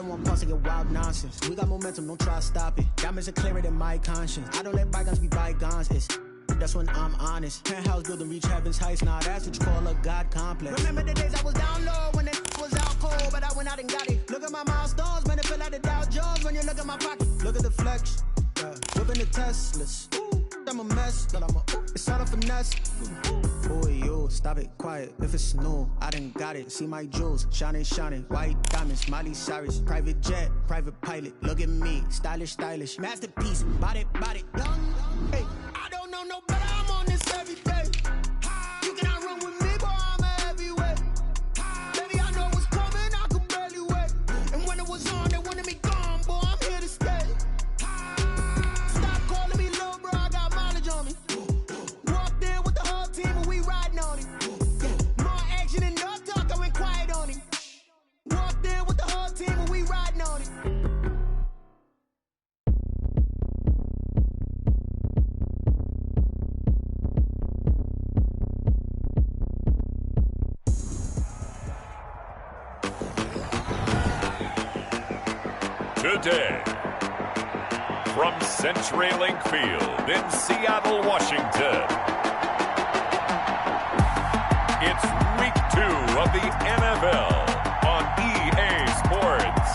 don't want pulse to get wild nonsense. We got momentum, don't try to stop it. Diamonds are clearer than my conscience. I don't let bygones be bygones. That's when I'm honest. Penthouse building, reach heaven's heights. Nah, that's what you call a God complex. Remember the days I was down low when it was out cold, but I went out and got it. Look at my milestones, man, it feel like the Dow Jones when you look at my pocket. Look at the flex, whipping the Teslas. I'm a mess, but it's all a finesse. Boy, you, stop it, quiet. If it's new, I done got it. See my jewels, shining, white diamonds, Miley Cyrus, private jet, private pilot. Look at me, stylish, masterpiece, body, young. Hey, I don't know no better. I'm on this every day. You cannot run with me, boy. I'm a heavyweight. Baby, I know what's coming. I could barely wait. And when it was on, they wanted me gone, boy. I'm here to stay. Stop calling me little bro. I got mileage on me. Walked in with the whole team and we riding on it. More action and no talk. I went quiet on him. Walked in with the whole team and we riding on it. Today, from CenturyLink Field in Seattle, Washington, it's Week 2 of the NFL on EA Sports.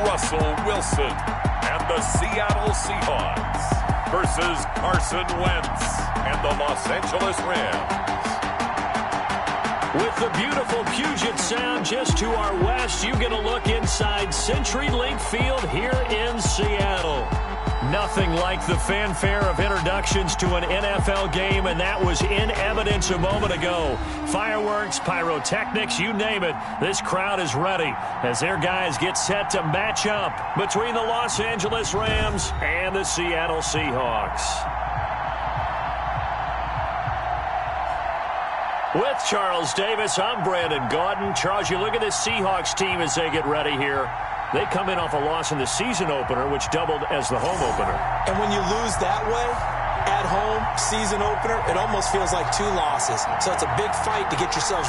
Russell Wilson and the Seattle Seahawks versus Carson Wentz and the Los Angeles Rams. With the beautiful Puget Sound just to our west, you get a look inside CenturyLink Field here in Seattle. Nothing like the fanfare of introductions to an NFL game, and that was in evidence a moment ago. Fireworks, pyrotechnics, you name it. This crowd is ready as their guys get set to match up between the Los Angeles Rams and the Seattle Seahawks. With Charles Davis, I'm Brandon Gaudin. Charles, you look at this Seahawks team as they get ready here. They come in off a loss in the season opener, which doubled as the home opener. And when you lose that way, at home, season opener, it almost feels like 2 losses. So it's a big fight to get yourselves.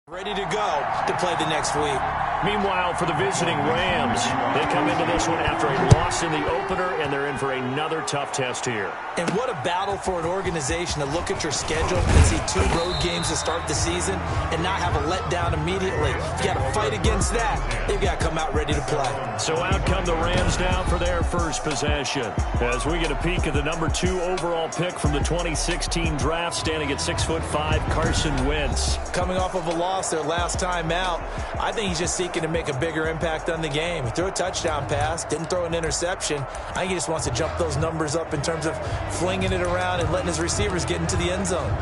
Ready to go to play the next week. Meanwhile, for the visiting Rams, they come into this one after a loss in the opener, and they're in for another tough test here. And what a battle for an organization to look at your schedule and see 2 road games to start the season and not have a letdown immediately. You got to fight against that. They've got to come out ready to play. So out come the Rams now for their first possession. As we get a peek at the number 2 overall pick from the 2016 draft, standing at 6'5", Carson Wentz. Coming off of a loss their last time out, I think he's just seeking to make a bigger impact on the game. He threw a touchdown pass, didn't throw an interception. I think he just wants to jump those numbers up in terms of flinging it around and letting his receivers get into the end zone.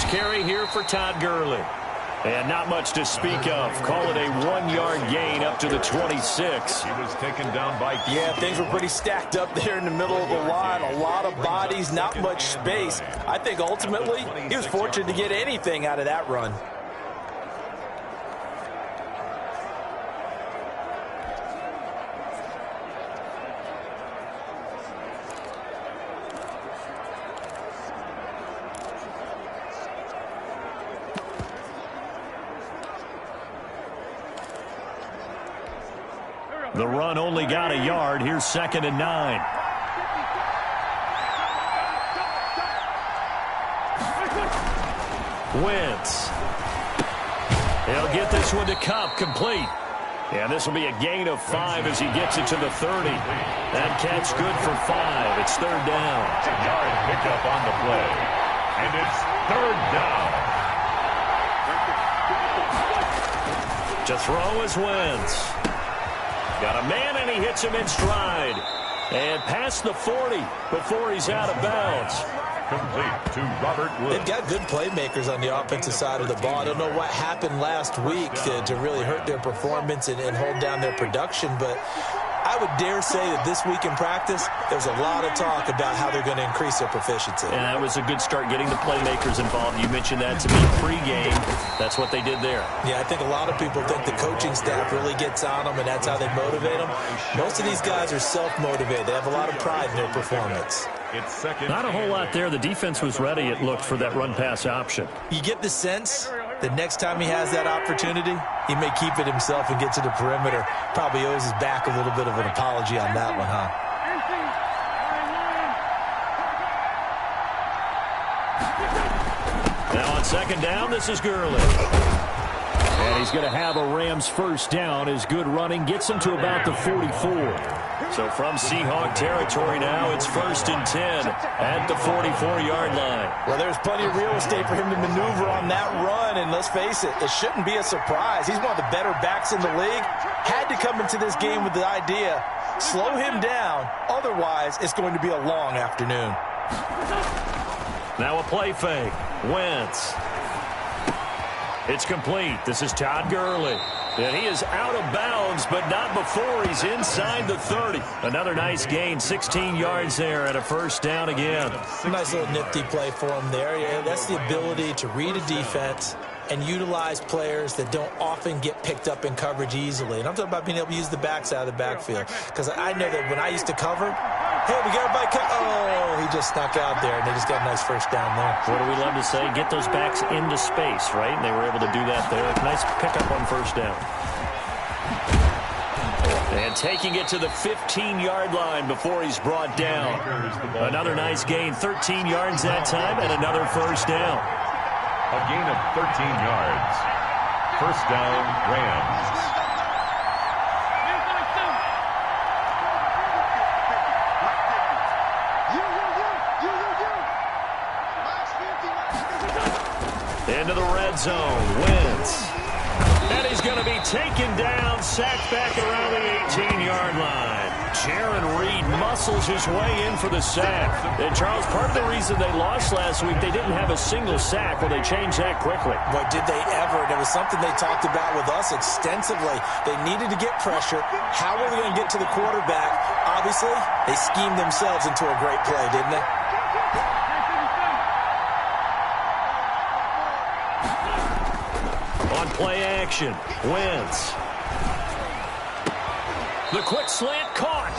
Carry here for Todd Gurley. And not much to speak of. Call it a 1-yard gain up to the 26. He was taken down by... Yeah, things were pretty stacked up there in the middle of the line. A lot of bodies, not much space. I think ultimately he was fortunate to get anything out of that run. The run only got a yard. Here's 2nd and 9. Wentz. He'll get this one to Cup, complete. And this will be a gain of 5 as he gets it to the 30. That catch good for 5. It's 3rd down. Yard pickup on the play. And it's 3rd down. To throw is Wentz. Got a man, and he hits him in stride. And past the 40 before he's out of bounds. Complete to Robert Woods. They've got good playmakers on the offensive side of the ball. I don't know what happened last week to really hurt their performance and hold down their production, but I would dare say that this week in practice, there's a lot of talk about how they're going to increase their proficiency. And that was a good start getting the playmakers involved. You mentioned that to me pregame. That's what they did there. Yeah, I think a lot of people think the coaching staff really gets on them, and that's how they motivate them. Most of these guys are self-motivated. They have a lot of pride in their performance. It's 2nd. Not a whole lot there. The defense was ready, it looked, for that run-pass option. You get the sense that next time he has that opportunity, he may keep it himself and get to the perimeter. Probably owes his back a little bit of an apology on that one, huh? Now on 2nd down, this is Gurley. And he's going to have a Rams 1st down. His good running gets him to about the 44. So from Seahawk territory now, it's 1st and 10 at the 44-yard line. Well, there's plenty of real estate for him to maneuver on that run, and let's face it, it shouldn't be a surprise. He's one of the better backs in the league. Had to come into this game with the idea, slow him down, otherwise it's going to be a long afternoon. Now a play fake. Wentz. It's complete. This is Todd Gurley. And he is out of bounds, but not before he's inside the 30. Another nice gain, 16 yards there, and a 1st down again. Nice little nifty play for him there. Yeah, that's the ability to read a defense and utilize players that don't often get picked up in coverage easily. And I'm talking about being able to use the backside of the backfield. Because I know that when I used to cover, hey, we got everybody oh, he just snuck out there, and they just got a nice 1st down there. What do we love to say? Get those backs into space, right? And they were able to do that there. Nice pickup on 1st down. And taking it to the 15-yard line before he's brought down. Another nice gain, 13 yards that time, and another 1st down. A gain of 13 yards. 1st down, Rams. Into the red zone. Wentz. And he's going to be taken down, sacked back around the 18-yard line. Jaron Reed muscles his way in for the sack. And, Charles, part of the reason they lost last week, they didn't have a single sack. Well, they changed that quickly. Boy, did they ever. And it was something they talked about with us extensively. They needed to get pressure. How were they going to get to the quarterback? Obviously, they schemed themselves into a great play, didn't they? On play action, Wentz. The quick slant caught.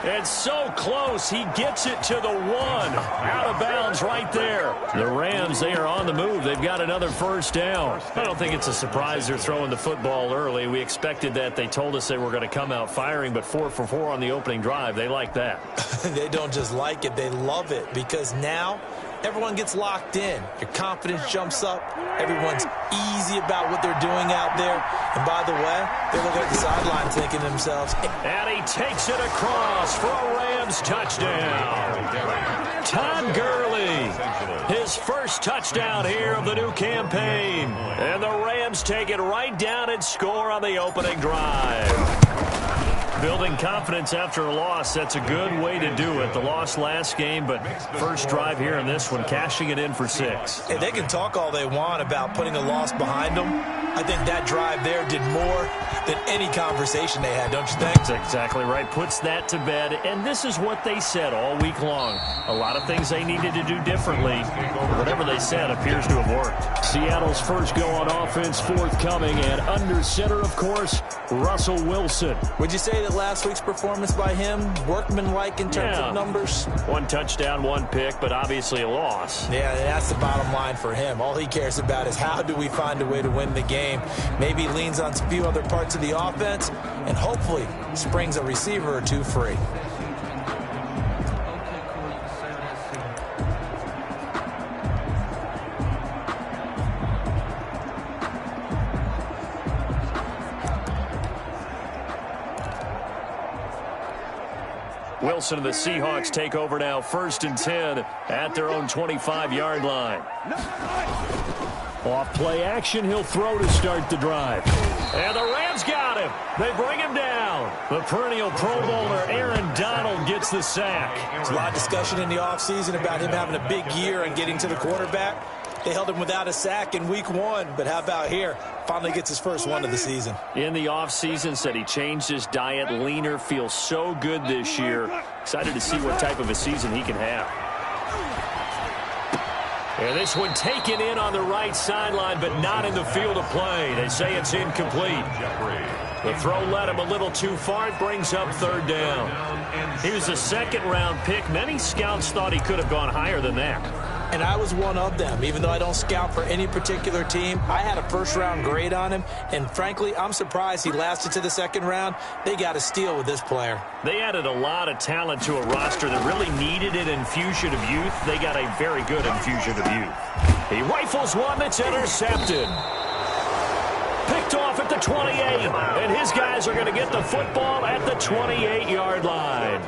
And so close, he gets it to the 1. Out of bounds right there. The Rams, they are on the move. They've got another 1st down. I don't think it's a surprise they're throwing the football early. We expected that. They told us they were going to come out firing, but 4 for 4 on the opening drive. They like that. They don't just like it, they love it, because now everyone gets locked in. Your confidence jumps up. Everyone's easy about what they're doing out there. And by the way, they're looking at the sideline thinking to themselves. And he takes it across for a Rams touchdown. Todd Gurley, his 1st touchdown here of the new campaign. And the Rams take it right down and score on the opening drive. Building confidence after a loss, that's a good way to do it. The loss last game, but 1st drive here in this one, cashing it in for 6. Hey, they can talk all they want about putting a loss behind them. I think that drive there did more than any conversation they had, don't you think? That's exactly right. Puts that to bed. And this is what they said all week long. A lot of things they needed to do differently. Whatever they said appears to have worked. Seattle's first go on offense forthcoming, and under center, of course, Russell Wilson. Would you say that last week's performance by him, workmanlike in terms of numbers? 1 touchdown, 1 pick, but obviously a loss. Yeah, that's the bottom line for him. All he cares about is how do we find a way to win the game. Maybe leans on a few other parts of the offense, and hopefully springs a receiver or two free. Wilson and the Seahawks take over now, 1st and 10 at their own 25-yard line. Off play action, he'll throw to start the drive. And the Rams got him. They bring him down. The perennial Pro Bowler Aaron Donald gets the sack. There's a lot of discussion in the offseason about him having a big year and getting to the quarterback. They held him without a sack in week 1, but how about here? Finally gets his first one of the season. In the offseason, said he changed his diet, leaner, feels so good this year. Excited to see what type of a season he can have. And this one taken in on the right sideline, but not in the field of play. They say it's incomplete. The throw led him a little too far. It brings up 3rd down. He was a 2nd-round pick. Many scouts thought he could have gone higher than that. And I was one of them. Even though I don't scout for any particular team, I had a 1st-round grade on him. And frankly, I'm surprised he lasted to the 2nd round. They got a steal with this player. They added a lot of talent to a roster that really needed an infusion of youth. They got a very good infusion of youth. He rifles one that's intercepted. Picked off at the 28, and his guys are going to get the football at the 28-yard line.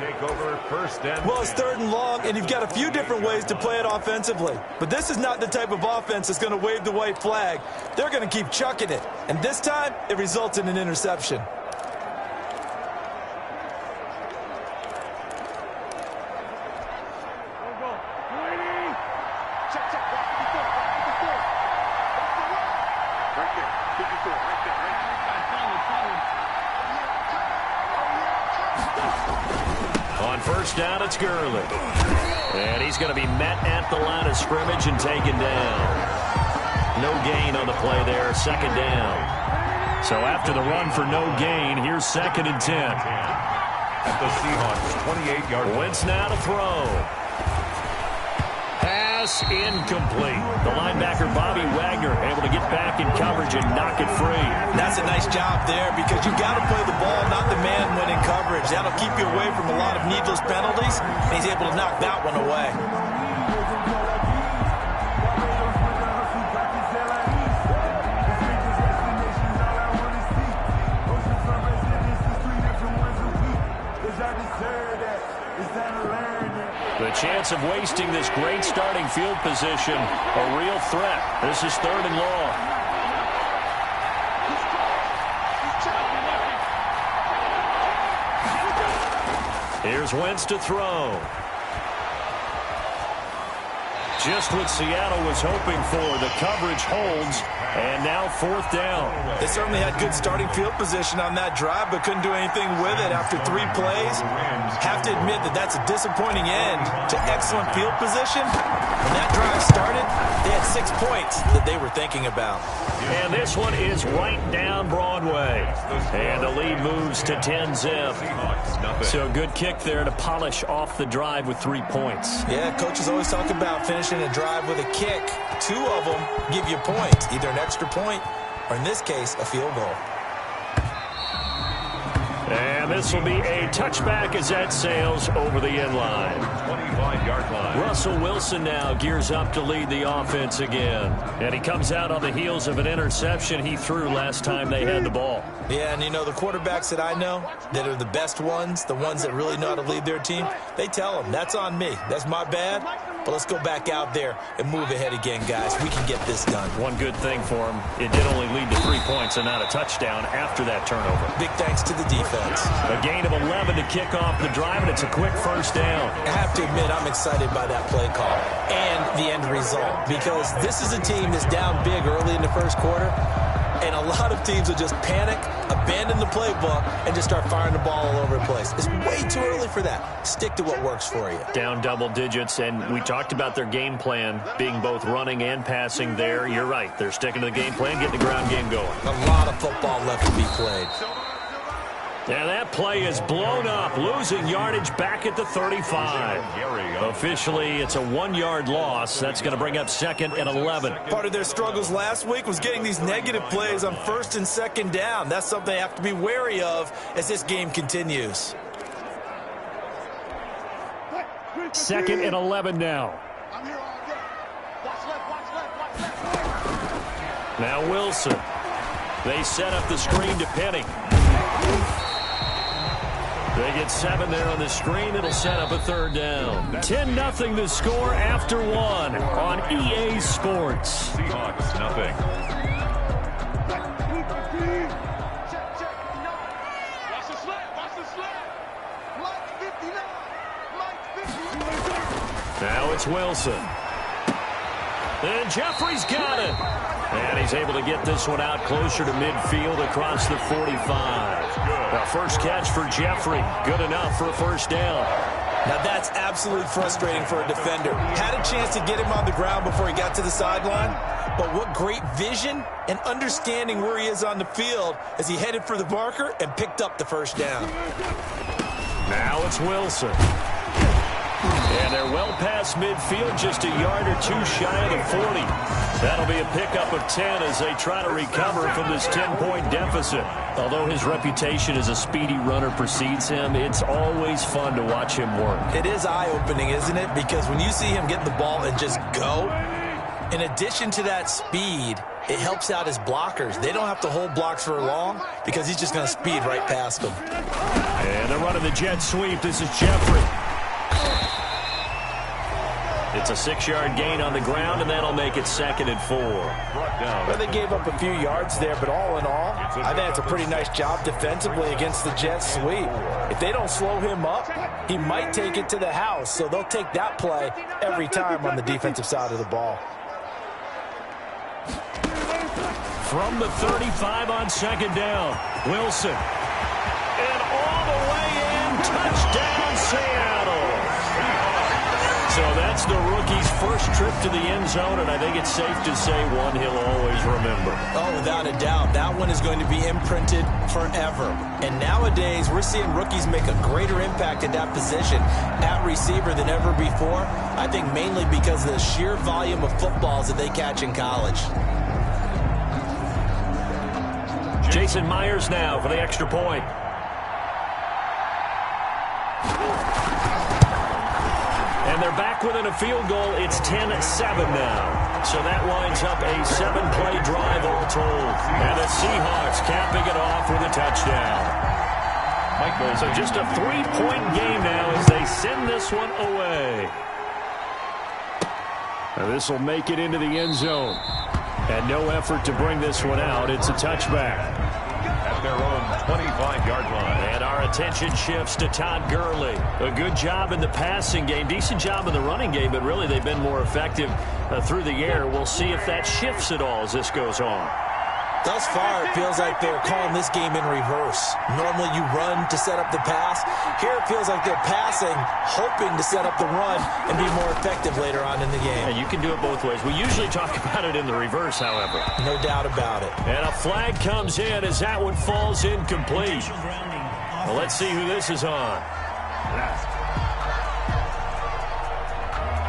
Well, it's 3rd and long, and you've got a few different ways to play it offensively. But this is not the type of offense that's going to wave the white flag. They're going to keep chucking it, and this time it results in an interception. On 1st down, it's Gurley. And he's going to be met at the line of scrimmage and taken down. No gain on the play there, 2nd down. So after the run for no gain, here's 2nd and 10. At the Seahawks 28-yard line. Wentz now to throw. Pass incomplete. The linebacker, Bobby Wagner, able to get back in coverage and knock it free. That's a nice job there because you've got to play the ball, not the man when in coverage. That'll keep you away from a lot of needless penalties, and he's able to knock that one away. The chance of wasting this great starting field position, a real threat. This is 3rd and long. Here's Wentz to throw. Just what Seattle was hoping for. The coverage holds, and now 4th down. They certainly had good starting field position on that drive, but couldn't do anything with it after 3 plays. Have to admit that that's a disappointing end to excellent field position. When that drive started, they had 6 points that they were thinking about. And this one is right down Broadway. And the lead moves to 10-zip. So a good kick there to polish off the drive with 3 points. Yeah, coaches always talk about finishing a drive with a kick. 2 of them give you points, either an extra point or, in this case, a field goal. And this will be a touchback as that sails over the end line. 25-yard line. Russell Wilson now gears up to lead the offense again. And he comes out on the heels of an interception he threw last time they had the ball. Yeah, and you know, the quarterbacks that I know that are the best ones, the ones that really know how to lead their team, they tell them, that's on me. That's my bad. But let's go back out there and move ahead again, guys. We can get this done. One good thing for him, it did only lead to 3 points and not a touchdown after that turnover. Big thanks to the defense. A gain of 11 to kick off the drive, and it's a quick 1st down. I have to admit, I'm excited by that play call and the end result, because this is a team that's down big early in the 1st quarter, And a lot of teams will just panic, abandon the playbook, and just start firing the ball all over the place. It's way too early for that. Stick to what works for you. Down double digits, and we talked about their game plan being both running and passing there. You're right. They're sticking to the game plan, getting the ground game going. A lot of football left to be played. And that play is blown up, losing yardage back at the 35. Officially, it's a 1-yard loss. That's going to bring up 2nd and 11. Part of their struggles last week was getting these negative plays on 1st and 2nd down. That's something they have to be wary of as this game continues. 2nd and 11 now. Now Wilson. They set up the screen to Penny. They get 7 there on the screen. It'll set up a 3rd down. 10-0 the score after 1 on EA Sports. Seahawks, nothing. Now it's Wilson. And Jeffrey's got it. And he's able to get this one out closer to midfield across the 45. The first catch for Jeffrey. Good enough for a 1st down. Now that's absolutely frustrating for a defender. Had a chance to get him on the ground before he got to the sideline. But what great vision and understanding where he is on the field as he headed for the marker and picked up the 1st down. Now it's Wilson. And they're well past midfield, just a yard or 2 shy of the 40. That'll be a pickup of 10 as they try to recover from this 10-point deficit. Although his reputation as a speedy runner precedes him, it's always fun to watch him work. It is eye-opening, isn't it? Because when you see him get the ball and just go, in addition to that speed, it helps out his blockers. They don't have to hold blocks for long because he's just going to speed right past them. And they're running the jet sweep. This is Jeffrey. It's a 6-yard gain on the ground, and that'll make it 2nd and 4. Well, they gave up a few yards there, but all in all, I think it's a pretty nice job defensively against the jet sweep. If they don't slow him up, he might take it to the house, so they'll take that play every time on the defensive side of the ball. From the 35 on 2nd down, Wilson. And all the way in, touchdown Seattle. So that's the rookie's first trip to the end zone, and I think it's safe to say one he'll always remember. Oh, without a doubt. That one is going to be imprinted forever. And nowadays, we're seeing rookies make a greater impact at that position at receiver than ever before. I think mainly because of the sheer volume of footballs that they catch in college. Jason Myers now for the extra point. And they're back within a field goal. It's 10-7 now. So that winds up a 7-play drive all told. And the Seahawks capping it off with a touchdown. So just a 3-point game now as they send this one away. And this will make it into the end zone. And no effort to bring this one out. It's a touchback. At their own 25-yard line. And our attention shifts to Todd Gurley. A good job in the passing game, decent job in the running game, but really they've been more effective through the air. We'll see if that shifts at all as this goes on. Thus far, it feels like they're calling this game in reverse. Normally you run to set up the pass. Here it feels like they're passing, hoping to set up the run and be more effective later on in the game. And you can do it both ways. We usually talk about it in the reverse, however. No doubt about it. And a flag comes in as that one falls incomplete. Well, let's see who this is on.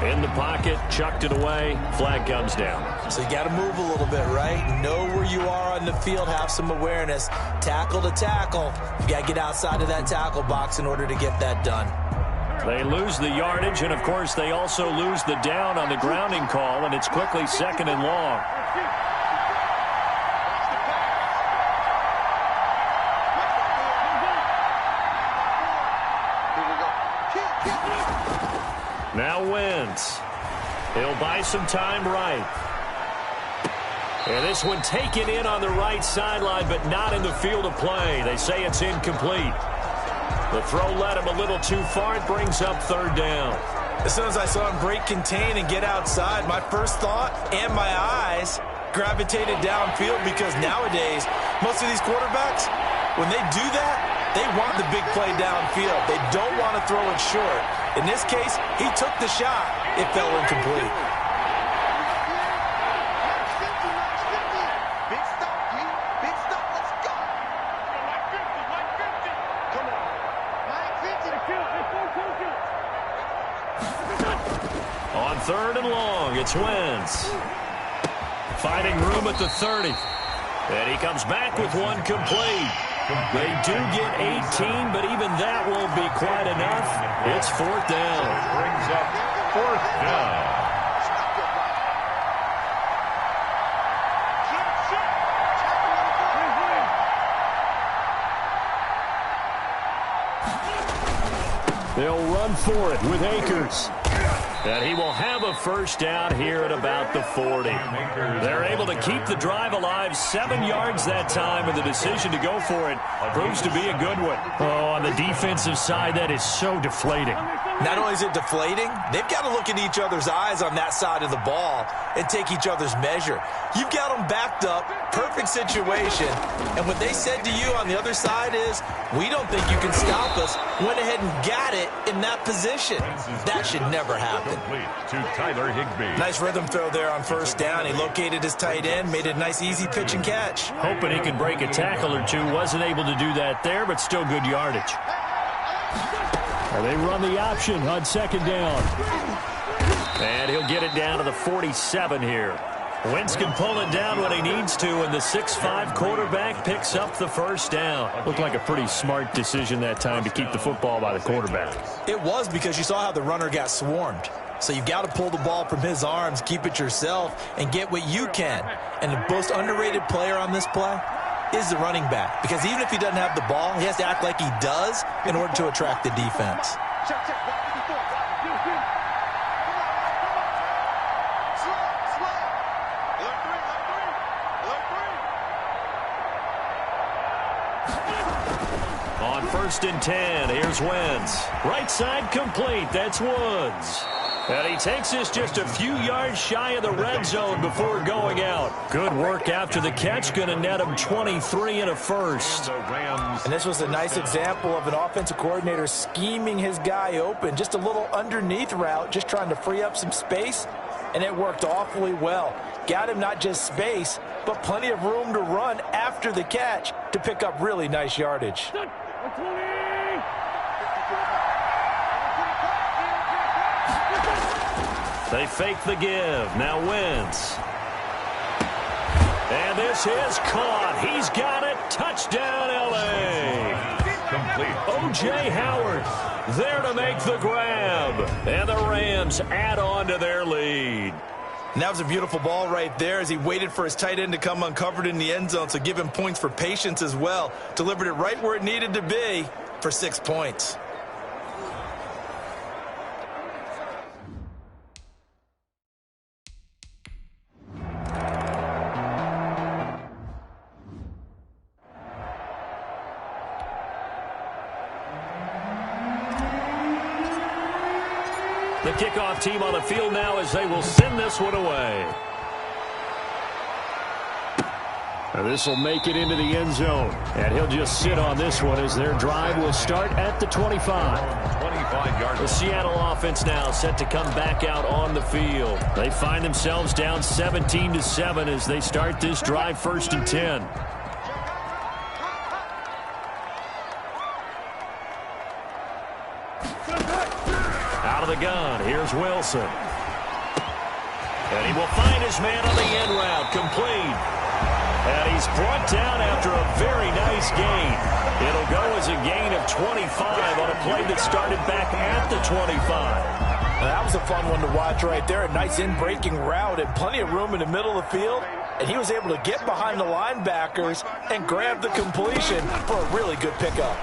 In the pocket, chucked it away, flag comes down. So you got to move a little bit, right? Know where you are on the field, have some awareness. Tackle to tackle. You got to get outside of that tackle box in order to get that done. They lose the yardage, and of course they also lose the down on the grounding call, and it's quickly 2nd and long. Now Wentz. He'll buy some time right. And this one taken in on the right sideline, but not in the field of play. They say it's incomplete. The throw led him a little too far. It brings up 3rd down. As soon as I saw him break contain and get outside, my first thought and my eyes gravitated downfield because nowadays, most of these quarterbacks, when they do that, they want the big play downfield. They don't want to throw it short. In this case, he took the shot. It fell incomplete. Big stop, G. Big stop. Let's go. Like 50, like 50. Come on. Like 50. On 3rd and long, it's Wentz. Finding room at the 30. And he comes back with one complete. They do get 18, but even that won't be quite enough. It's 4th down. Brings up 4th down. They'll run for it with Akers. And he will have a first down here at about the 40. They're able to keep the drive alive, 7 yards that time, and the decision to go for it proves to be a good one. Oh, on the defensive side, that is so deflating. Not only is it deflating, they've got to look in each other's eyes on that side of the ball and take each other's measure. You've got them backed up, perfect situation, and what they said to you on the other side is, we don't think you can stop us. Went ahead and got it in that position. That should never happen. To Tyler Higbee. Nice rhythm throw there on first down. He located his tight end, made a nice easy pitch and catch. Hoping he could break a tackle or two. Wasn't able to do that there, but still good yardage. Well, they run the option on 2nd down. And he'll get it down to the 47 here. Wentz can pull it down when he needs to, and the 6'5" quarterback picks up the first down. Looked like a pretty smart decision that time to keep the football by the quarterback. It was, because you saw how the runner got swarmed. So you've got to pull the ball from his arms, keep it yourself, and get what you can. And the most underrated player on this play is the running back, because even if he doesn't have the ball, he has to act like he does in order to attract the defense. On 1st and 10, here's Wentz. Right side complete. That's Woods. And he takes us just a few yards shy of the red zone before going out. Good work after the catch. Going to net him 23 and a first. And this was a nice example of an offensive coordinator scheming his guy open. Just a little underneath route, just trying to free up some space. And it worked awfully well. Got him not just space, but plenty of room to run after the catch to pick up really nice yardage. They fake the give. Now Wentz. And this is caught. He's got it. Touchdown, L.A. Complete. O.J. Howard there to make the grab. And the Rams add on to their lead. And that was a beautiful ball right there as he waited for his tight end to come uncovered in the end zone, so give him points for patience as well. Delivered it right where it needed to be for 6 points. The kickoff team on the field now as they will send this one away. This will make it into the end zone. And he'll just sit on this one as their drive will start at the 25. 25-yard. The Seattle offense now set to come back out on the field. They find themselves down 17-7 as they start this drive 1st and 10. Out of the gun, here's Wilson. And he will find his man on the end route, complete. And he's brought down after a very nice gain. It'll go as a gain of 25 on a play that started back at the 25. That was a fun one to watch right there. A nice in-breaking route and plenty of room in the middle of the field. And he was able to get behind the linebackers and grab the completion for a really good pickup.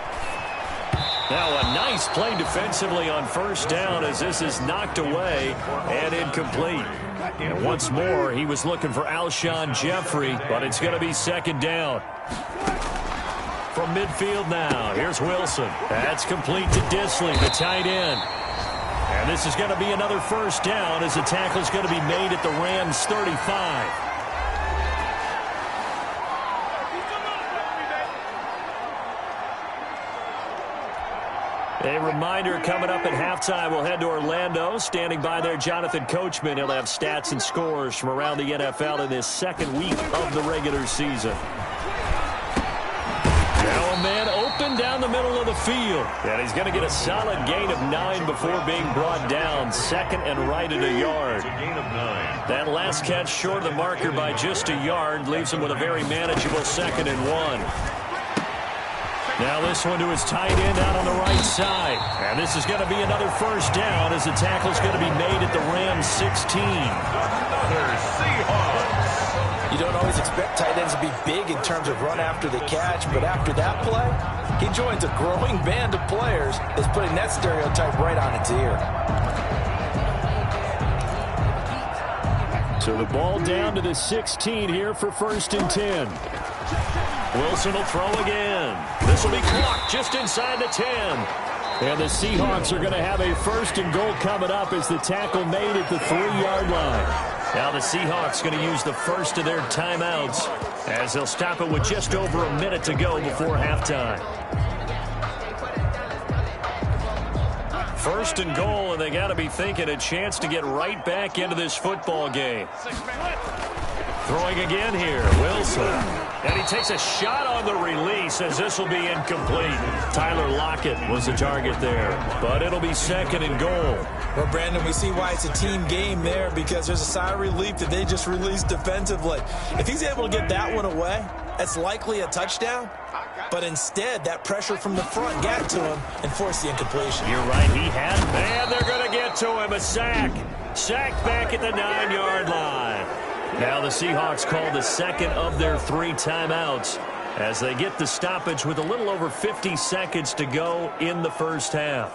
Now a nice play defensively on 1st down as this is knocked away and incomplete. And once more, he was looking for Alshon Jeffrey, but it's going to be 2nd down. From midfield now, here's Wilson. That's complete to Disley, the tight end. And this is going to be another 1st down as the tackle is going to be made at the Rams' 35. A reminder coming up at halftime, we'll head to Orlando. Standing by there, Jonathan Coachman. He'll have stats and scores from around the NFL in this second week of the regular season. Now a man open down the middle of the field. And he's going to get a solid gain of 9 before being brought down. Second and right at a yard. That last catch short of the marker by just a yard leaves him with a very manageable 2nd and 1. Now this one to his tight end out on the right side. And this is going to be another first down as the tackle's going to be made at the Rams 16. Another Seahawks. You don't always expect tight ends to be big in terms of run after the catch, but after that play, he joins a growing band of players that's putting that stereotype right on its ear. So the ball down to the 16 here for 1st and 10. Wilson will throw again. This will be clocked just inside the 10. And the Seahawks are going to have a 1st and goal coming up as the tackle made at the 3-yard line. Now the Seahawks going to use the first of their timeouts as they'll stop it with just over a minute to go before halftime. 1st and goal, and they got to be thinking a chance to get right back into this football game. Throwing again here, Wilson. And he takes a shot on the release as this will be incomplete. Tyler Lockett was the target there, but it'll be 2nd and goal. Well, Brandon, we see why it's a team game there because there's a sigh of relief that they just released defensively. If he's able to get that one away, that's likely a touchdown. But instead, that pressure from the front got to him and forced the incompletion. You're right, he had it. And they're going to get to him. A sack. Sacked back at the 9-yard line. Now the Seahawks call the 2nd of their 3 timeouts as they get the stoppage with a little over 50 seconds to go in the first half.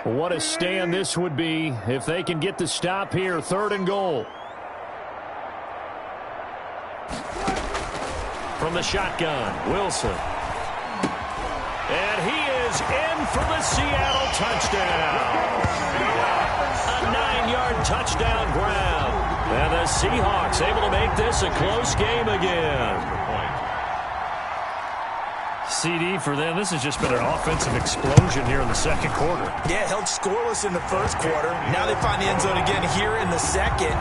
What a stand this would be if they can get the stop here. 3rd and goal. From the shotgun, Wilson. And he is in for the Seattle touchdown. A 9-yard touchdown grab. And the Seahawks able to make this a close game again. CD for them, this has just been an offensive explosion here in the 2nd quarter. Yeah, held scoreless in the 1st quarter. Now they find the end zone again here in the 2nd.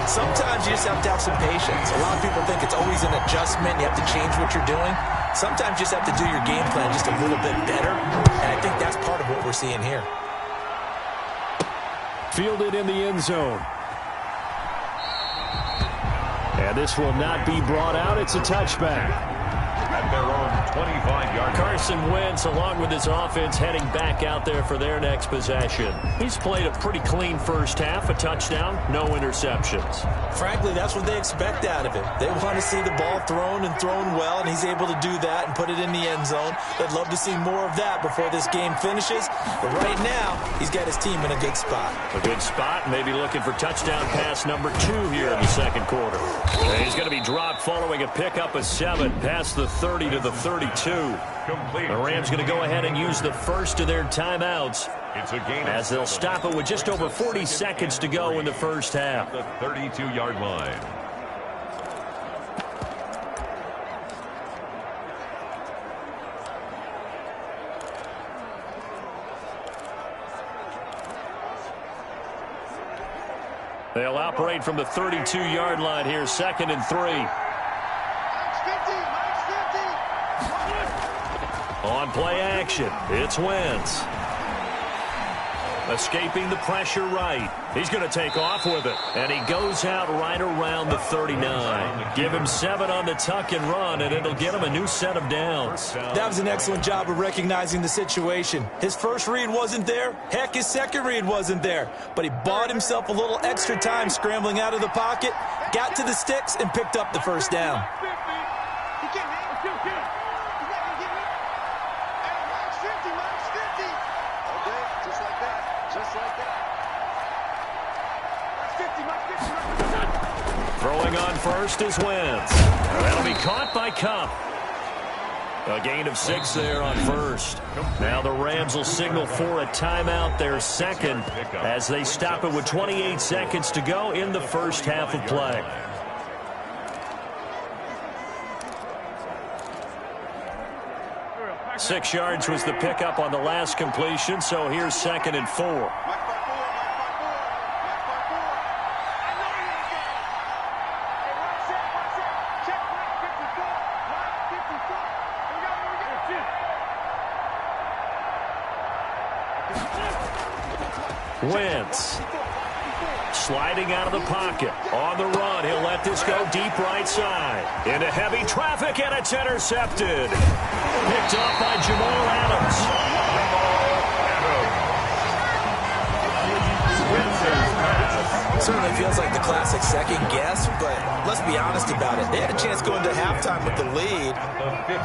Sometimes you just have to have some patience. A lot of people think it's always an adjustment. You have to change what you're doing. Sometimes you just have to do your game plan just a little bit better. And I think that's part of what we're seeing here. Fielded in the end zone. And this will not be brought out. It's a touchback. At their own 25-yard. Carson Wentz, along with his offense, heading back out there for their next possession. He's played a pretty clean first half, a touchdown, no interceptions. Frankly, that's what they expect out of him. They want to see the ball thrown and thrown well, and he's able to do that and put it in the end zone. They'd love to see more of that before this game finishes. But right now, he's got his team in a good spot. A good spot, maybe looking for touchdown pass number 2 here in the 2nd quarter. And he's going to be dropped following a pickup of 7 past the 30 to the 32. The Rams going to go ahead and use the first of their timeouts as they'll stop it with just over 40 seconds to go in the first half. The 32-yard line. They'll operate from the 32-yard line here, 2nd and 3. On play action, it's Wentz. Escaping the pressure right. He's going to take off with it. And he goes out right around the 39. Give him 7 on the tuck and run, and it'll get him a new set of downs. That was an excellent job of recognizing the situation. His first read wasn't there. Heck, his second read wasn't there. But he bought himself a little extra time scrambling out of the pocket, got to the sticks, and picked up the first down. Throwing on first is Wentz. That'll be caught by Kupp. A gain of 6 there on first. Now the Rams will signal for a timeout, their 2nd, as they stop it with 28 seconds to go in the first half of play. 6 yards was the pickup on the last completion, so here's 2nd and 4. Wentz sliding out of the pocket. On the run, he'll let this go deep right side. Into heavy traffic, and it's intercepted. Picked up by Jamal Adams. Certainly feels like the classic second guess, but let's be honest about it. They had a chance going to halftime with the lead.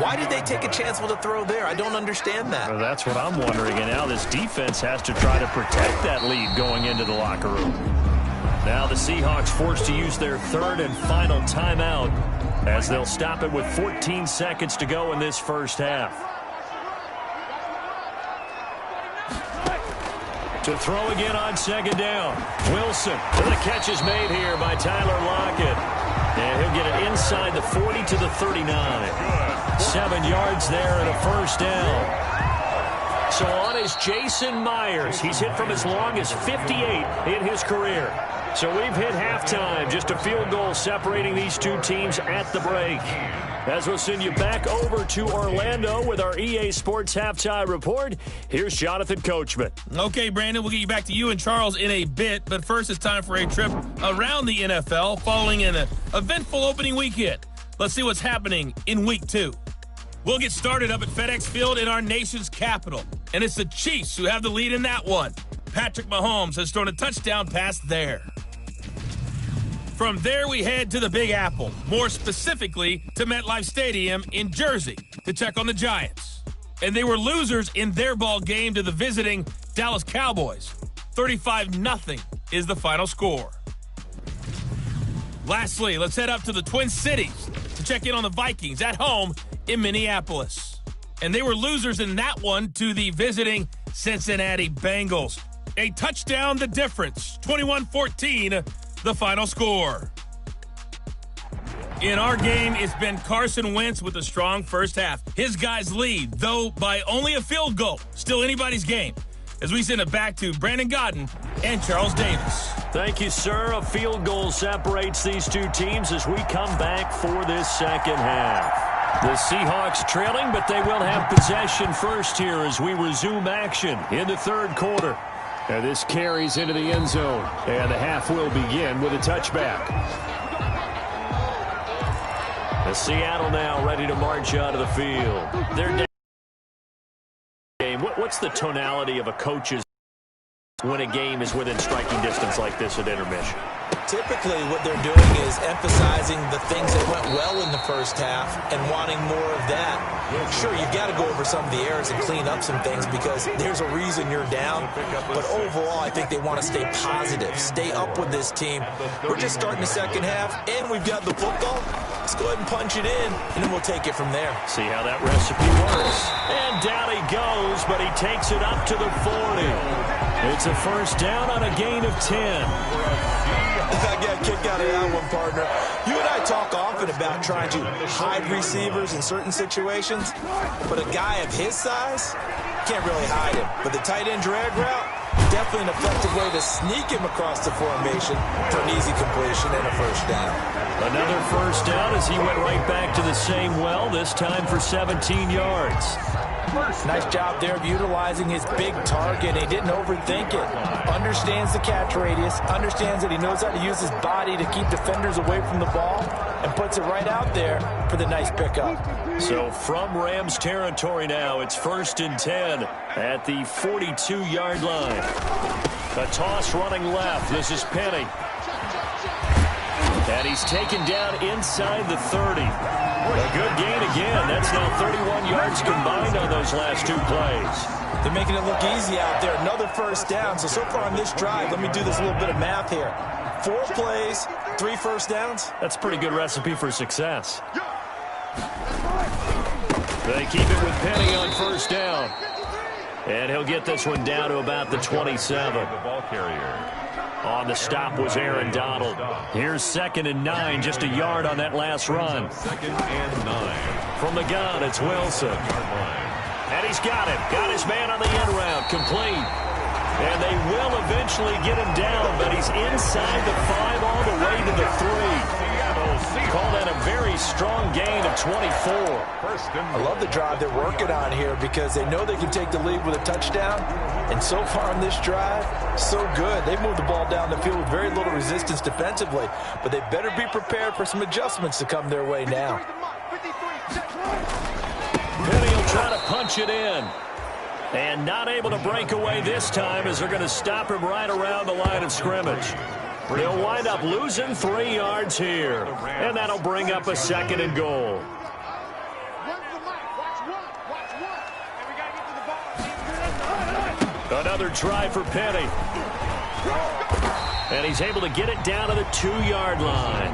Why did they take a chance with a throw there? I don't understand that. Well, that's what I'm wondering, and now this defense has to try to protect that lead going into the locker room. Now the Seahawks forced to use their 3rd and final timeout as they'll stop it with 14 seconds to go in this first half. To throw again on 2nd down. Wilson. The catch is made here by Tyler Lockett. And he'll get it inside the 40 to the 39. 7 yards there and a first down. So on is Jason Myers. He's hit from as long as 58 in his career. So we've hit halftime. Just a field goal separating these two teams at the break. As we'll send you back over to Orlando with our EA Sports Halftime Report, here's Jonathan Coachman. Okay, Brandon, we'll get you back to you and Charles in a bit, but first it's time for a trip around the NFL following an eventful opening weekend. Let's see what's happening in Week 2. We'll get started up at FedEx Field in our nation's capital, and it's the Chiefs who have the lead in that one. Patrick Mahomes has thrown a touchdown pass there. From there, we head to the Big Apple, more specifically to MetLife Stadium in Jersey to check on the Giants. And they were losers in their ball game to the visiting Dallas Cowboys. 35-0 is the final score. Lastly, let's head up to the Twin Cities to check in on the Vikings at home in Minneapolis. And they were losers in that one to the visiting Cincinnati Bengals. A touchdown the difference, 21-14. The final score. In our game, it's been Carson Wentz with a strong first half. His guys lead, though by only a field goal. Still anybody's game. As we send it back to Brandon Godden and Charles Davis. Thank you, sir. A field goal separates these two teams as we come back for this second half. The Seahawks trailing, but they will have possession first here as we resume action in the third quarter. And this carries into the end zone. And the half will begin with a touchback. The Seattle now ready to march out of the field. They're down. What's the tonality of a coach's when a game is within striking distance like this at intermission? Typically, what they're doing is emphasizing the things that went well in the first half and wanting more of that. Sure, you've got to go over some of the errors and clean up some things because there's a reason you're down. But overall, I think they want to stay positive, stay up with this team. We're just starting the second half, and we've got the football. Let's go ahead and punch it in, and then we'll take it from there. See how that recipe works. And down he goes, but he takes it up to the 40. It's a first down on a gain of 10. I got a kick out of that one, partner. You and I talk often about trying to hide receivers in certain situations, but a guy of his size can't really hide him. But the tight end drag route, definitely an effective way to sneak him across the formation for an easy completion and a first down. Another first down as he went right back to the same well, this time for 17 yards. Nice job there of utilizing his big target. He didn't overthink it. Understands the catch radius. Understands that he knows how to use his body to keep defenders away from the ball and puts it right out there for the nice pickup. So from Rams territory now, it's 1st and 10 at the 42-yard line. A toss running left. This is Penny. And he's taken down inside the 30. A good gain again. That's now 31 yards combined on those last two plays. They're making it look easy out there. Another first down. So far on this drive, let me do this little bit of math here. 4 plays, 3 first downs. That's a pretty good recipe for success. They keep it with Penny on first down. And he'll get this one down to about the 27. The ball carrier. On the stop was Aaron Donald. Here's 2nd and 9, just a yard on that last run. 2nd and 9. From the gun, it's Wilson. And he's got him. Got his man on the end route. Complete. And they will eventually get him down, but he's inside the 5 all the way to the 3. Call that a very strong gain of 24. I love the drive they're working on here because they know they can take the lead with a touchdown. And so far on this drive, so good. They've moved the ball down the field with very little resistance defensively, but they better be prepared for some adjustments to come their way now. Penny will try to punch it in. And not able to break away this time as they're going to stop him right around the line of scrimmage. They'll wind up losing 3 yards here. And that'll bring up a 2nd and goal. Another try for Penny. And he's able to get it down to the 2-yard line.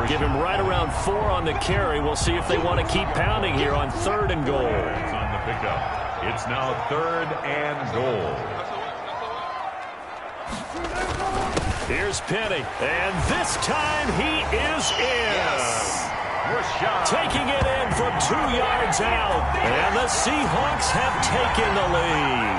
Give him right around 4 on the carry. We'll see if they want to keep pounding here on 3rd and goal. On the pickup. It's now 3rd and goal. Here's Penny. And this time he is in. Yes. Taking it in from 2 yards out. And the Seahawks have taken the lead.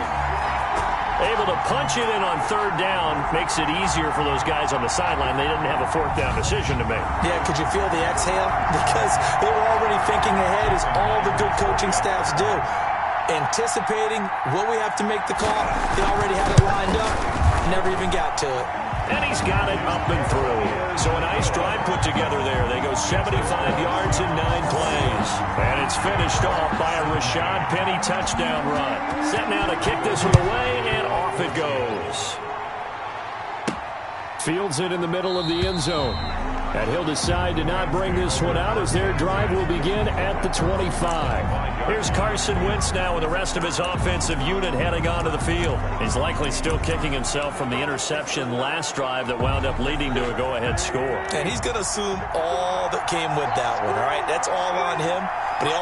Able to punch it in on 3rd down makes it easier for those guys on the sideline. They didn't have a 4th down decision to make. Yeah, could you feel the exhale? Because they were already thinking ahead, as all the good coaching staffs do. Anticipating, will we have to make the call? They already had it lined up. Never even got to it. And he's got it up and through. So a nice drive put together there. They go 75 yards in 9 plays. And it's finished off by a Rashad Penny touchdown run. Set now to kick this one away, and off it goes. Fields it in the middle of the end zone. And he'll decide to not bring this one out as their drive will begin at the 25. Here's Carson Wentz now with the rest of his offensive unit heading onto the field. He's likely still kicking himself from the interception last drive that wound up leading to a go-ahead score. And he's going to assume all that came with that one, all right? That's all on him. But he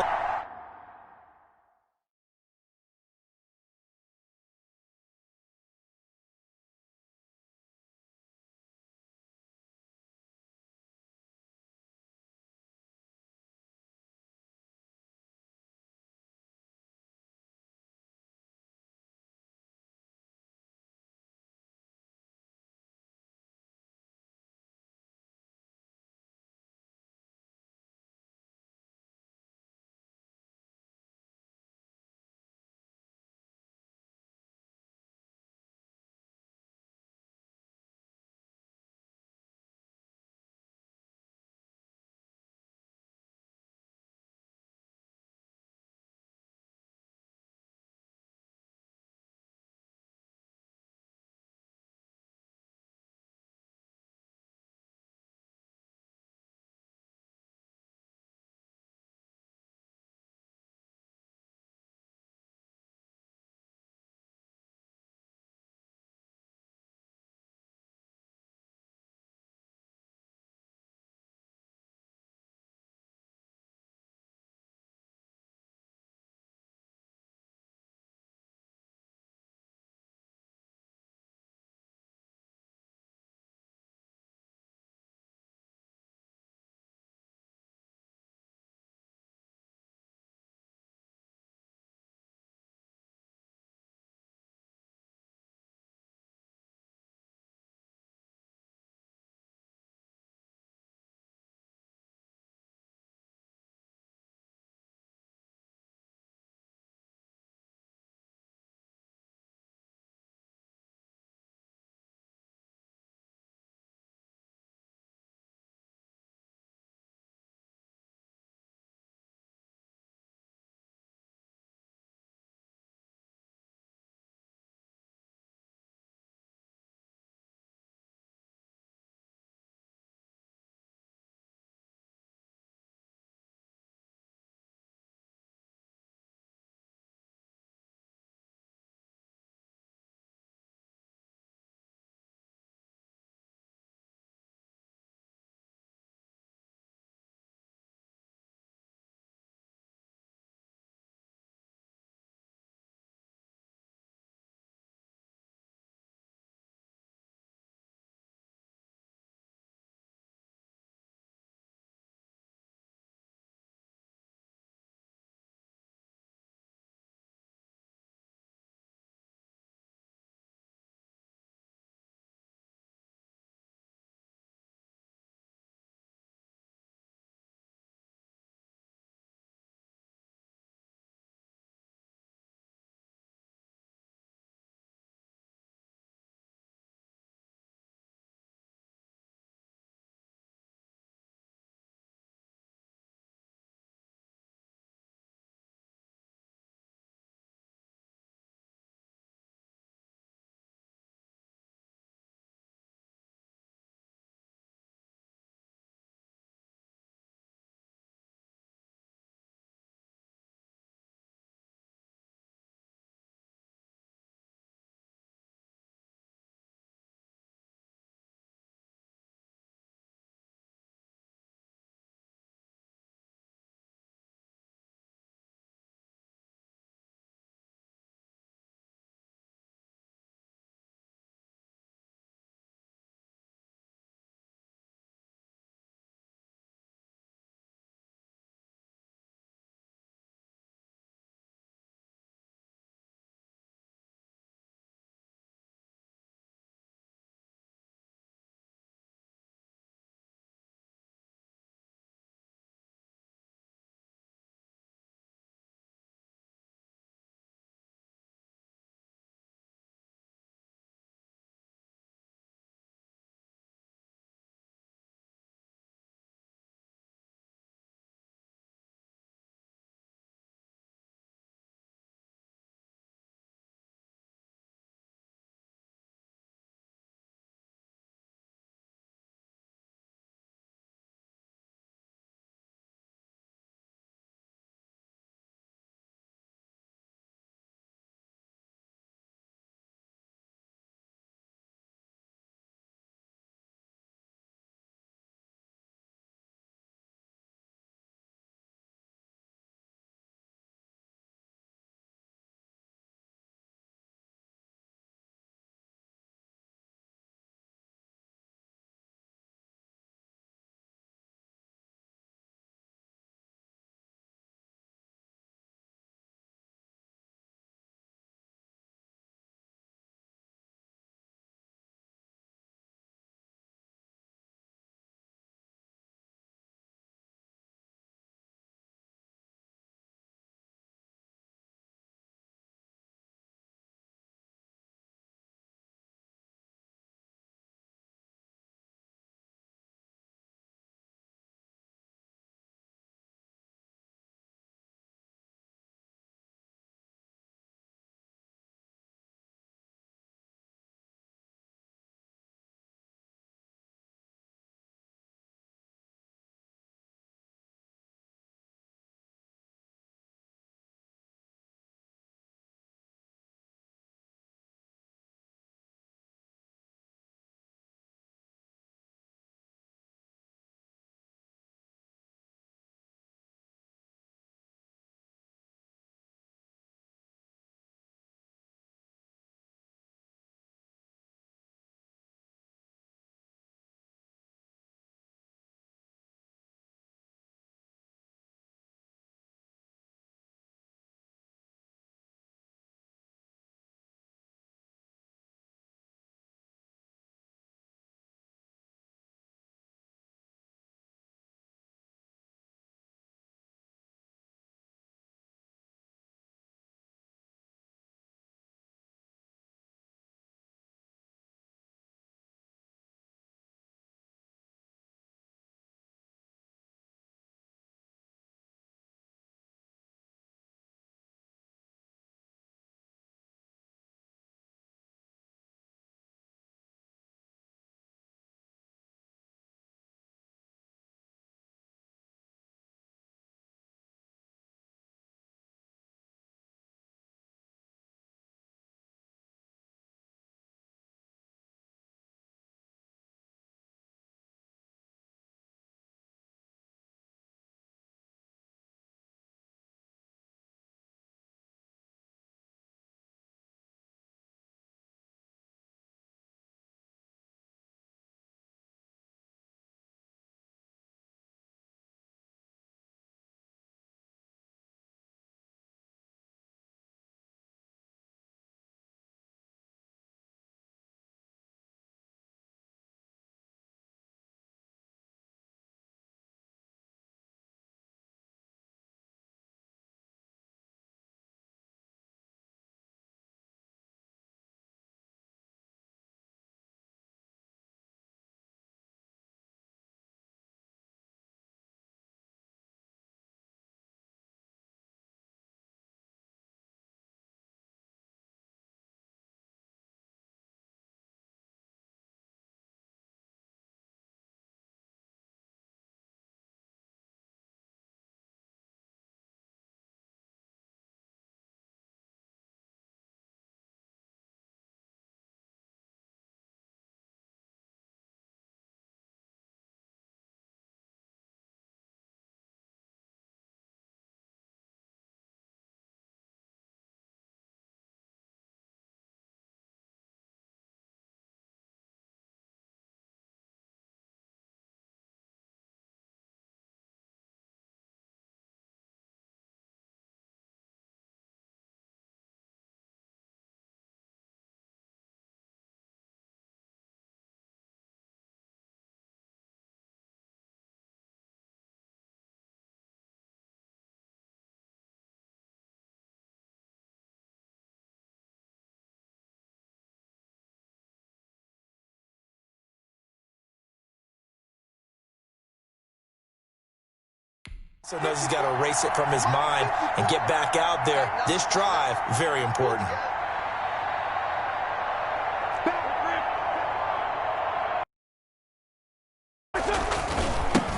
So knows he's got to erase it from his mind and get back out there. This drive, very important.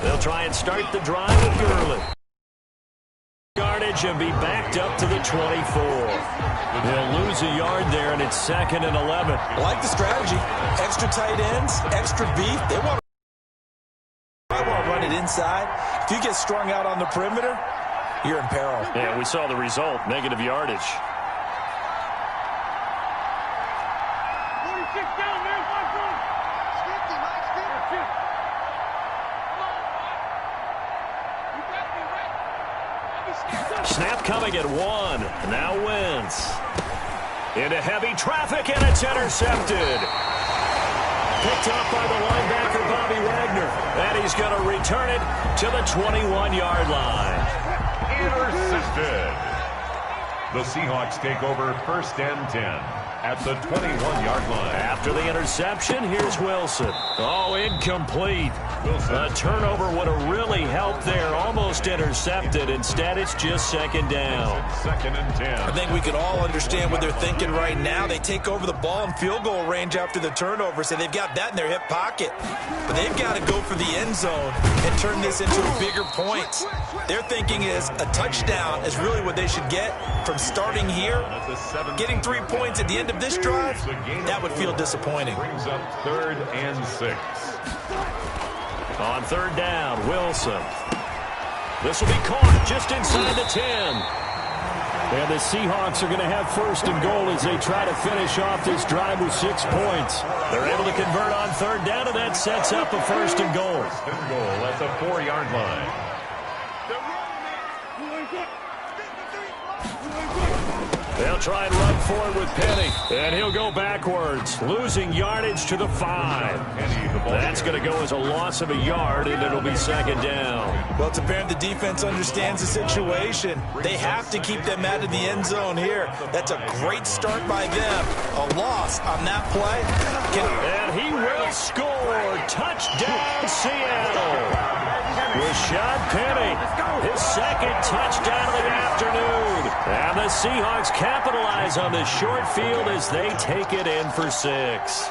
They'll try and start the drive with Gurley. Yardage and be backed up to the 24. They'll lose a yard there, and it's 2nd and 11. I like the strategy. Extra tight ends, extra beef. They want to run it inside. If you get strung out on the perimeter, you're in peril. Yeah, we saw the result, negative yardage. 46 down, man. 50, Mike, 50. Snap coming at 1. Now Wentz. Into heavy traffic, and it's intercepted. Picked up by the linebacker, Bobby Wagner. And he's going to return it to the 21-yard line. Intercepted. The Seahawks take over 1st and 10 at the 21-yard line. After the interception, here's Wilson. Oh, incomplete. Wilson. A turnover would have really helped there. Almost intercepted. Instead, it's just 2nd down. 2nd and 10. I think we can all understand what they're thinking right now. They take over the ball in field goal range after the turnover, so they've got that in their hip pocket. But they've got to go for the end zone and turn this into bigger points. Their thinking is a touchdown is really what they should get from starting here. Getting 3 points at the end of this drive, that would feel disappointing. Brings up 3rd and 6. On 3rd down, Wilson. This will be caught just inside the 10. And the Seahawks are going to have 1st and goal as they try to finish off this drive with 6 points. They're able to convert on 3rd down, and that sets up a 1st and goal. 1st and goal at the 4-yard line. They'll try and run forward with Penny, and he'll go backwards, losing yardage to the 5. That's going to go as a loss of a yard, and it'll be 2nd down. Well, it's apparent the defense understands the situation. They have to keep them out of the end zone here. That's a great start by them. A loss on that play. And he will score. Touchdown, Seattle. Rashad Penny, his 2nd touchdown of the afternoon. And the Seahawks capitalize on this short field as they take it in for 6.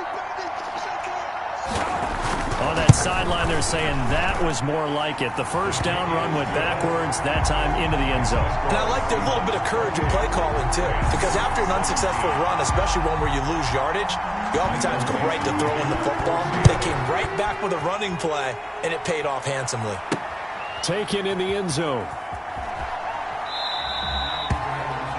On that sideline, they're saying that was more like it. The 1st down run went backwards, that time into the end zone. And I like their little bit of courage in play calling, too. Because after an unsuccessful run, especially one where you lose yardage, you oftentimes go right to throwing the football. They came right back with a running play, and it paid off handsomely. Taken in the end zone.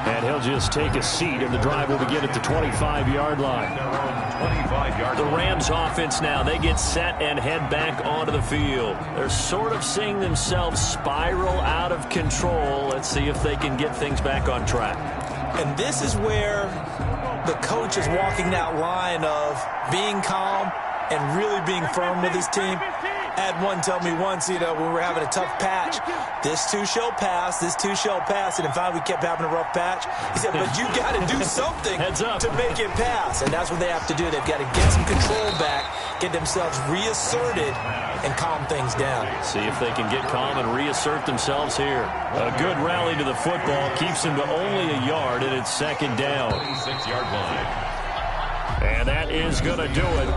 And he'll just take a seat, and the drive will begin at the 25-yard line. 25-yard The line. Rams offense now, they get set and head back onto the field. They're sort of seeing themselves spiral out of control. Let's see if they can get things back on track. And this is where the coach is walking that line of being calm and really being firm with his team. I had one tell me once, when we were having a tough patch, this too shall pass, this too shall pass. And in fact, we kept having a rough patch. He said, but you got to do something to make it pass. And that's what they have to do. They've got to get some control back, get themselves reasserted, and calm things down. See if they can get calm and reassert themselves here. A good rally to the football keeps them to only a yard, and it's 2nd down. 26-yard line. And that is going to do it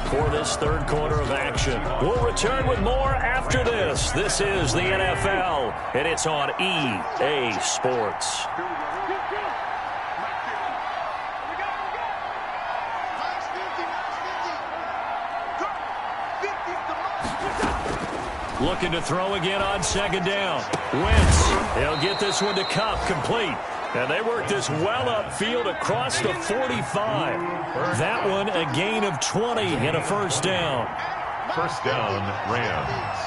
for this 3rd quarter of action. We'll return with more after this. This is the NFL, and it's on EA Sports. Looking to throw again on 2nd down. Wentz, he'll get this one to Cup, complete. And they work this well upfield across the 45. That one a gain of 20 and a 1st down. 1st down, Rams.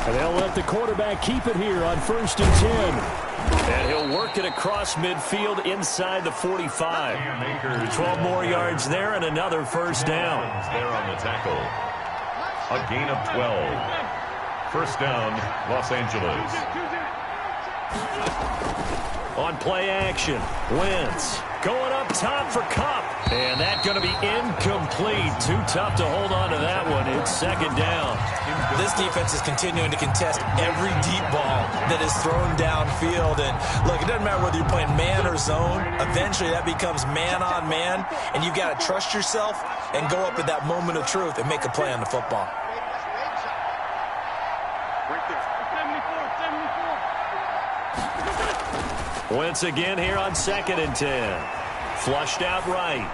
And they'll let the quarterback keep it here on 1st and 10. And he'll work it across midfield inside the 45. 12 more yards there and another 1st down. There on the tackle. A gain of 12. 1st down, Los Angeles. On play action, Wentz. Going up top for Cup. And that's going to be incomplete. Too tough to hold on to that one. It's second down. This defense is continuing to contest every deep ball that is thrown downfield. And look, it doesn't matter whether you're playing man or zone. Eventually that becomes man on man. And you got to trust yourself and go up at that moment of truth and make a play on the football. Once again here on 2nd and 10. Flushed out right.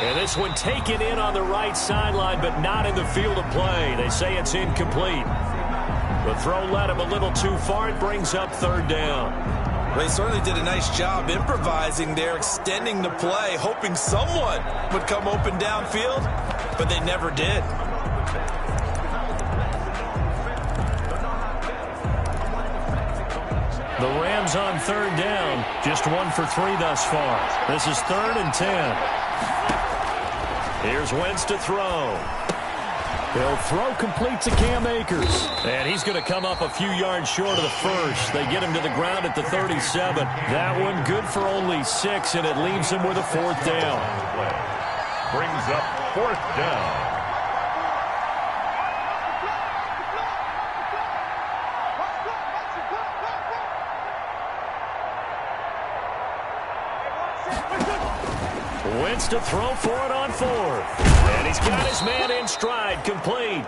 And this one taken in on the right sideline, but not in the field of play. They say it's incomplete. The throw led him a little too far. It brings up 3rd down. Well, he certainly did a nice job improvising there, extending the play, hoping someone would come open downfield, but they never did. The Rams on 3rd down, just 1 for 3 thus far. This is 3rd and 10. Here's Wentz to throw. He'll throw complete to Cam Akers. And he's going to come up a few yards short of the first. They get him to the ground at the 37. That one good for only 6, and it leaves him with a 4th down. Brings up 4th down. Wentz to throw for it on 4th. And he's got his man in stride, complete.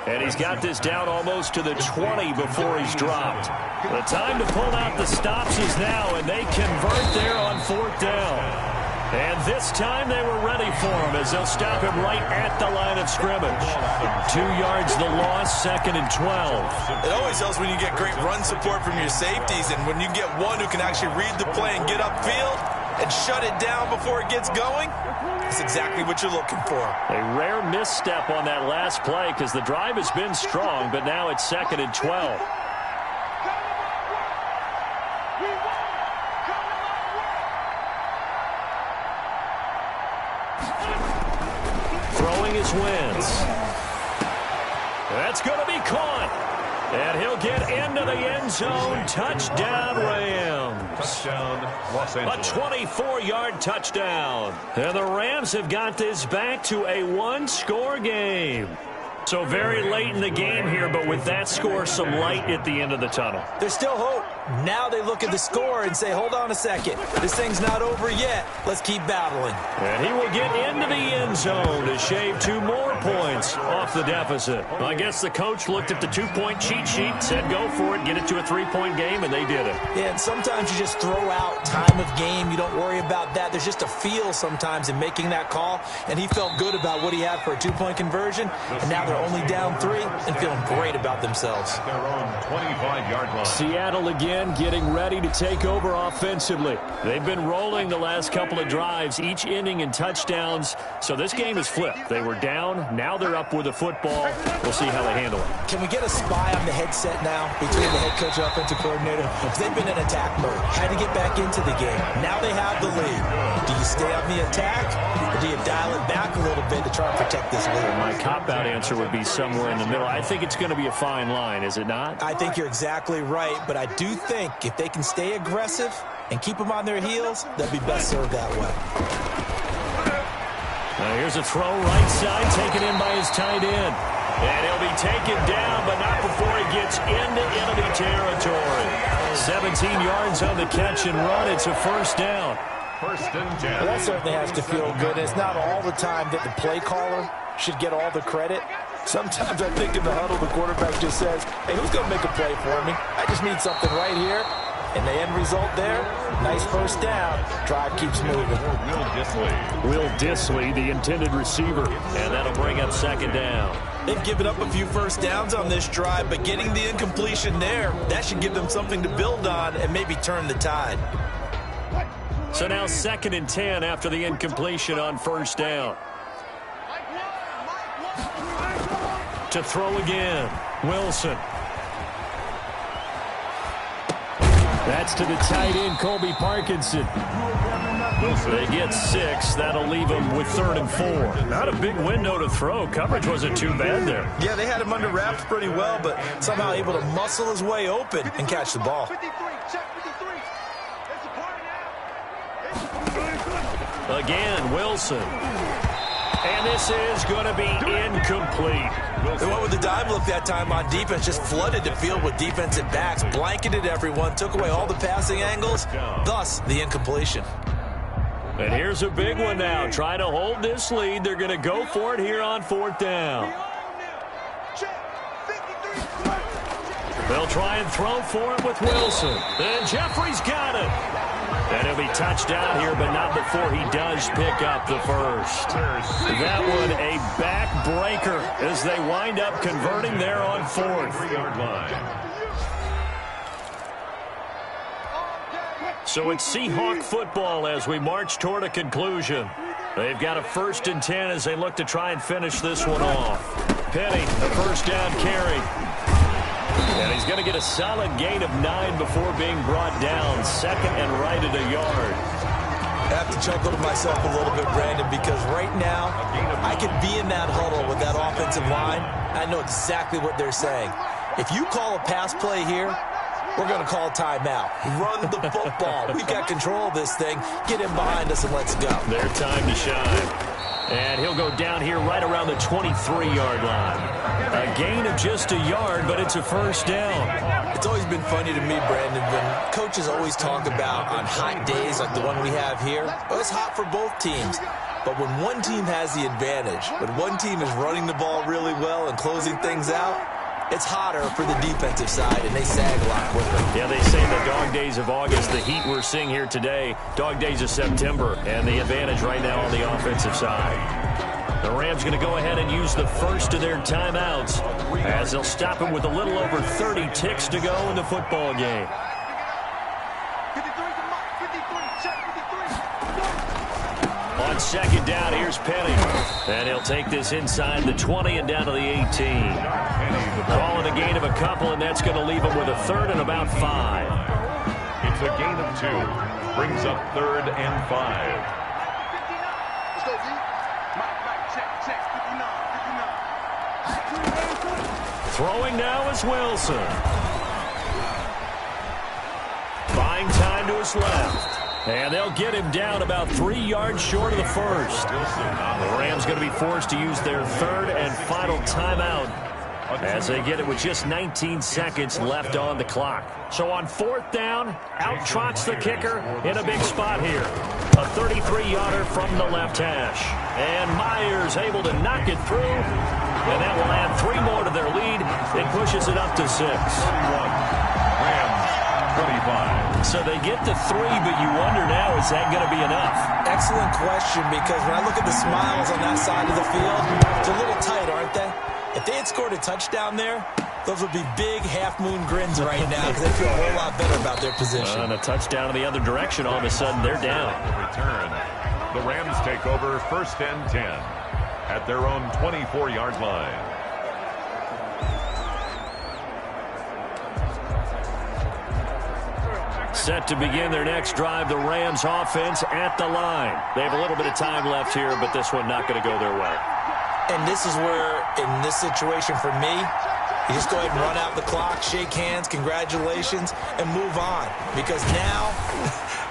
And he's got this down almost to the 20 before he's dropped. The time to pull out the stops is now, and they convert there on 4th down. And this time they were ready for him as they'll stop him right at the line of scrimmage. 2 yards the loss, 2nd and 12. It always helps when you get great run support from your safeties, and when you get one who can actually read the play and get upfield and shut it down before it gets going, that's exactly what you're looking for. A rare misstep on that last play because the drive has been strong, but now it's 2nd and 12. Throwing is Wentz. That's going to be caught. And he'll get into the end zone. Touchdown, Rams. Touchdown, Los Angeles. A 24-yard touchdown. And the Rams have got this back to a 1-score game. So very late in the game here, but with that score, some light at the end of the tunnel. There's still hope. Now they look at the score and say, hold on a second. This thing's not over yet. Let's keep battling. And he will get into the end zone to shave 2 more points off the deficit. I guess the coach looked at the 2-point cheat sheet, said go for it, get it to a 3-point game, and they did it. Yeah, and sometimes you just throw out time of game. You don't worry about that. There's just a feel sometimes in making that call, and he felt good about what he had for a 2-point conversion, and now they're only down 3 and feeling great about themselves. Their own 25-yard line. Seattle again getting ready to take over offensively. They've been rolling the last couple of drives, each inning in touchdowns, so this game is flipped. They were down, now they're up with the football. We'll see how they handle it. Can we get a spy on the headset now between the head coach and offensive coordinator? Because they've been in attack mode, had to get back into the game. Now they have the lead. Do you stay on the attack, or do you dial it back a little bit to try and protect this lead? My cop-out answer would be somewhere in the middle. I think it's going to be a fine line, is it not? I think you're exactly right, but I do think if they can stay aggressive and keep them on their heels, they'll be best served that way. Now here's a throw right side, taken in by his tight end. And he'll be taken down, but not before he gets into enemy territory. 17 yards on the catch and run. It's a 1st down. 1st and 10. Well, that certainly has to feel good. It's not all the time that the play caller should get all the credit. Sometimes I think in the huddle, the quarterback just says, hey, who's going to make a play for me? I just need something right here. And the end result there, nice 1st down. Drive keeps moving. Will Dissly, the intended receiver. And that'll bring up 2nd down. They've given up a few 1st downs on this drive, but getting the incompletion there, that should give them something to build on and maybe turn the tide. So now 2nd and 10 after the incompletion on 1st down. To throw again, Wilson. That's to the tight end, Colby Parkinson. They get 6. That'll leave them with 3rd and 4. Not a big window to throw. Coverage wasn't too bad there. Yeah, they had him under wraps pretty well, but somehow able to muscle his way open and catch the ball. Again, Wilson. And this is going to be incomplete. They went with the dime look that time on defense, just flooded the field with defensive backs, blanketed everyone, took away all the passing angles, thus the incompletion. And here's a big one now. Trying to hold this lead. They're going to go for it here on 4th down. They'll try and throw for it with Wilson. And Jeffrey's got it. And he'll be touchdown here, but not before he does pick up the first. That one a backbreaker as they wind up converting there on 4th. 3-yard line. So it's Seahawk football as we march toward a conclusion. They've got a 1st and 10 as they look to try and finish this one off. Penny, a 1st down carry. And he's going to get a solid gain of 9 before being brought down. 2nd and right at a yard. I have to chuckle to myself a little bit, Brandon, because right now I could be in that huddle with that offensive line. I know exactly what they're saying. If you call a pass play here, we're going to call a timeout. Run the football. We've got control of this thing. Get in behind us and let's go. Their time to shine. And he'll go down here right around the 23-yard line. A gain of just a yard, but it's a 1st down. It's always been funny to me, Brandon, when coaches always talk about on hot days like the one we have here, well, it's hot for both teams. But when one team has the advantage, when one team is running the ball really well and closing things out, it's hotter for the defensive side, and they sag a lot quicker. Yeah, they say the dog days of August, the heat we're seeing here today, dog days of September, and the advantage right now on the offensive side. The Rams going to go ahead and use the first of their timeouts as they'll stop him with a little over 30 ticks to go in the football game. On 2nd down, here's Penny. And he'll take this inside the 20 and down to the 18. Calling a gain of a couple, and that's going to leave him with a 3rd and about 5. It's a gain of 2. Brings up 3rd and 5. Throwing now is Wilson. Buying time to his left. And they'll get him down about 3 yards short of the first. The Rams going to be forced to use their 3rd and final timeout as they get it with just 19 seconds left on the clock. So on 4th down, out trots the kicker in a big spot here. A 33-yarder from the left hash. And Myers able to knock it through. And that will add 3 more to their lead. It pushes it up to 6. 25. So they get to 3, but you wonder now, is that going to be enough? Excellent question, because when I look at the smiles on that side of the field, it's a little tight, aren't they? If they had scored a touchdown there, those would be big half-moon grins right now because they feel a whole lot better about their position. And a touchdown in the other direction, all of a sudden they're down. Return. The Rams take over 1st and 10 at their own 24-yard line. Set to begin their next drive, the Rams offense at the line. They have a little bit of time left here, but this one not going to go their way. And this is where, in this situation for me, you just go ahead and run out the clock, shake hands, congratulations, and move on. Because now,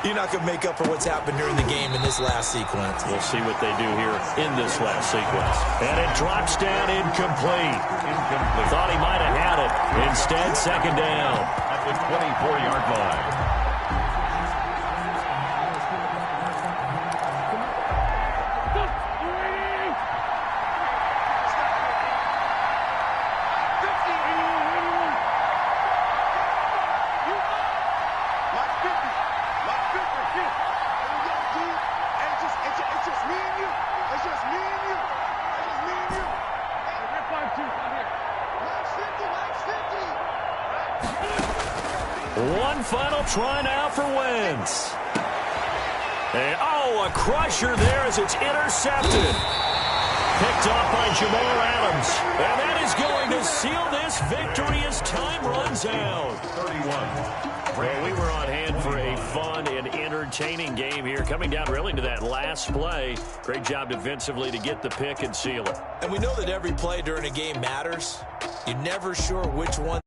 you're not going to make up for what's happened during the game in this last sequence. We'll see what they do here in this last sequence. And it drops down incomplete. Thought he might have had it. Instead, 2nd down. At the 24-yard line. One final try now for Wentz. And, a crusher there as it's intercepted. Picked off by Jamal Adams. And that is going to seal this victory as time runs out. 31. Well, we were on hand for a fun and entertaining game here, coming down really to that last play. Great job defensively to get the pick and seal it. And we know that every play during a game matters. You're never sure which one.